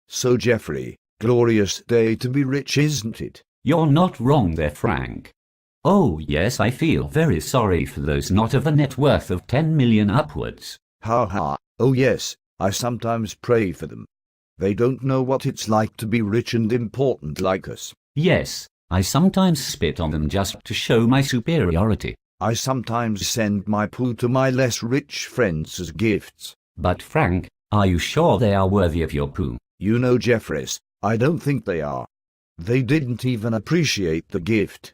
So Jeffrey, glorious day to be rich, isn't it? You're not wrong there, Frank. Oh yes, I feel very sorry for those not of a net worth of 10 million upwards. Ha ha, oh yes, I sometimes pray for them. They don't know what it's like to be rich and important like us. Yes, I sometimes spit on them just to show my superiority. I sometimes send my poo to my less rich friends as gifts. But Frank, are you sure they are worthy of your poo? You know, Jeffries, I don't think they are. They didn't even appreciate the gift.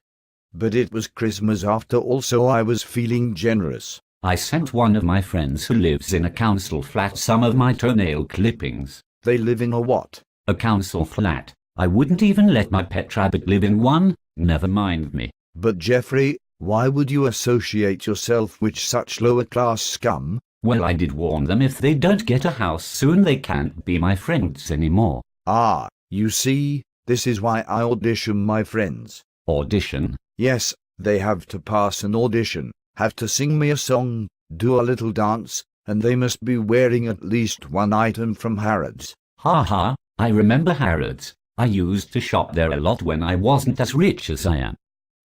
But it was Christmas after all, so I was feeling generous. I sent one of my friends who lives in a council flat some of my toenail clippings. They live in a what? A council flat. I wouldn't even let my pet rabbit live in one, never mind me. But Jeffrey, why would you associate yourself with such lower-class scum? Well, I did warn them if they don't get a house soon they can't be my friends anymore. Ah, you see, this is why I audition my friends. Audition? Yes, they have to pass an audition, have to sing me a song, do a little dance, and they must be wearing at least one item from Harrods. Ha ha, I remember Harrods. I used to shop there a lot when I wasn't as rich as I am.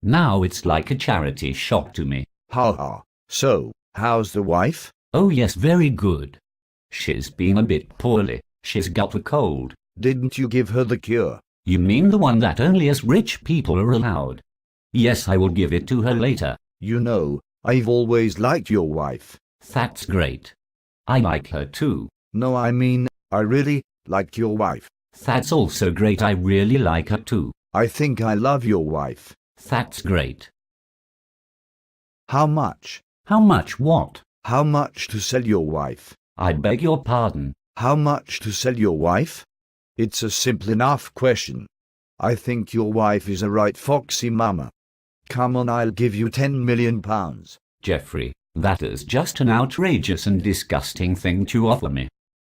Now it's like a charity shop to me. Ha ha. So, how's the wife? Oh yes, very good. She's been a bit poorly. She's got a cold. Didn't you give her the cure? You mean the one that only us rich people are allowed? Yes, I will give it to her later. You know, I've always liked your wife. That's great. I like her too. No, I mean, I really like your wife. That's also great. I really like her too. I think I love your wife. That's great. How much? How much what? How much to sell your wife? I beg your pardon. How much to sell your wife? It's a simple enough question. I think your wife is a right foxy mama. Come on, I'll give you £10 million. Jeffrey, that is just an outrageous and disgusting thing to offer me.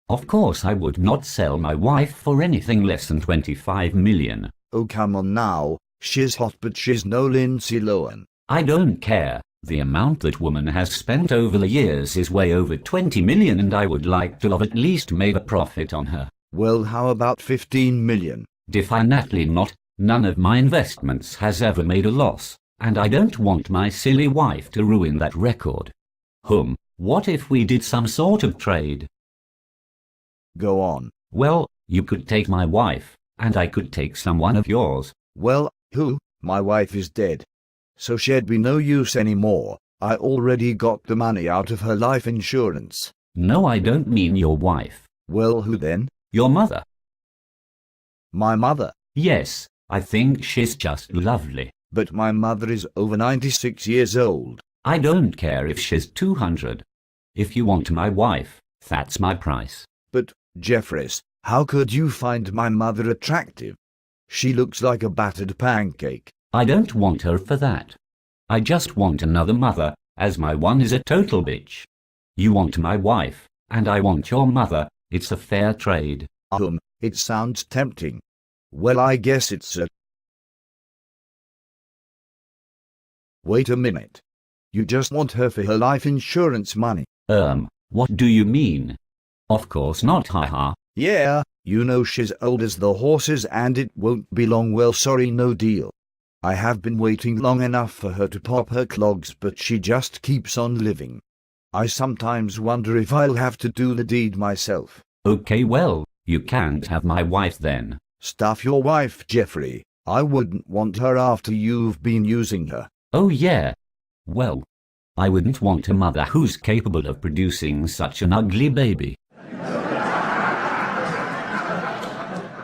Of course I would not sell my wife for anything less than 25 million. Oh, come on now. She's hot, but she's no Lindsay Lohan. I don't care. The amount that woman has spent over the years is way over 20 million, and I would like to have at least made a profit on her. Well, how about 15 million? Definitely not. None of my investments has ever made a loss, and I don't want my silly wife to ruin that record. What if we did some sort of trade? Go on. Well, you could take my wife, and I could take someone of yours. Well, who? My wife is dead. So she'd be no use anymore. I already got the money out of her life insurance. No, I don't mean your wife. Well, who then? Your mother. My mother? Yes, I think she's just lovely. But my mother is over 96 years old. I don't care if she's 200. If you want my wife, that's my price. But, Jeffries, how could you find my mother attractive? She looks like a battered pancake. I don't want her for that. I just want another mother, as my one is a total bitch. You want my wife, and I want your mother. It's a fair trade. It sounds tempting. Well, I guess it's a... Wait a minute. You just want her for her life insurance money? What do you mean? Of course not, haha. Yeah, you know she's old as the horses and it won't be long. Well, sorry, no deal. I have been waiting long enough for her to pop her clogs, but she just keeps on living. I sometimes wonder if I'll have to do the deed myself. Okay, well, you can't have my wife then. Stuff your wife, Jeffrey. I wouldn't want her after you've been using her. Oh yeah. Well, I wouldn't want a mother who's capable of producing such an ugly baby.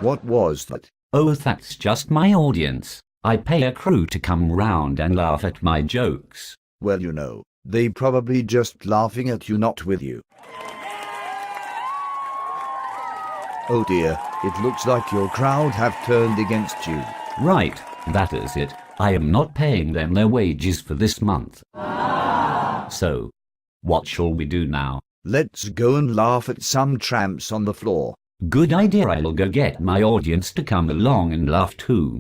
What was that? Oh, that's just my audience. I pay a crew to come round and laugh at my jokes. Well, you know, they probably just laughing at you, not with you. Oh dear, it looks like your crowd have turned against you. Right, that is it. I am not paying them their wages for this month. So, what shall we do now? Let's go and laugh at some tramps on the floor. Good idea. I'll go get my audience to come along and laugh too.